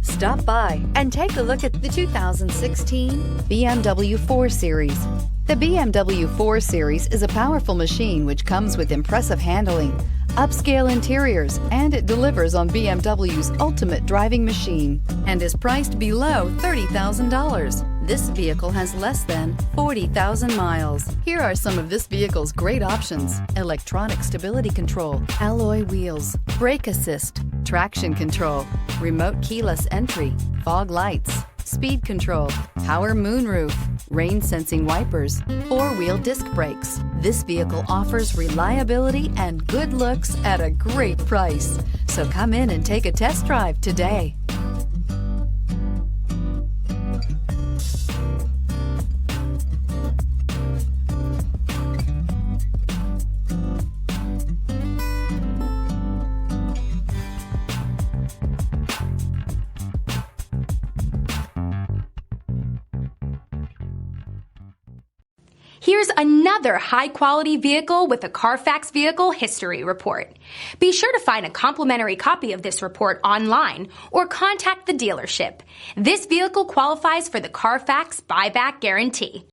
Stop by and take a look at the 2016 BMW 4 Series. The BMW 4 Series is a powerful machine which comes with impressive handling, upscale interiors, and it delivers on BMW's ultimate driving machine and is priced below $30,000. This vehicle has less than 40,000 miles. Here are some of this vehicle's great options: electronic stability control, alloy wheels, brake assist, traction control, remote keyless entry, fog lights, speed control, power moonroof, rain sensing wipers, four-wheel disc brakes. This vehicle offers reliability and good looks at a great price. So come in and take a test drive today. Here's another high-quality vehicle with a CARFAX Vehicle History Report. Be sure to find a complimentary copy of this report online or contact the dealership. This vehicle qualifies for the CARFAX Buyback Guarantee.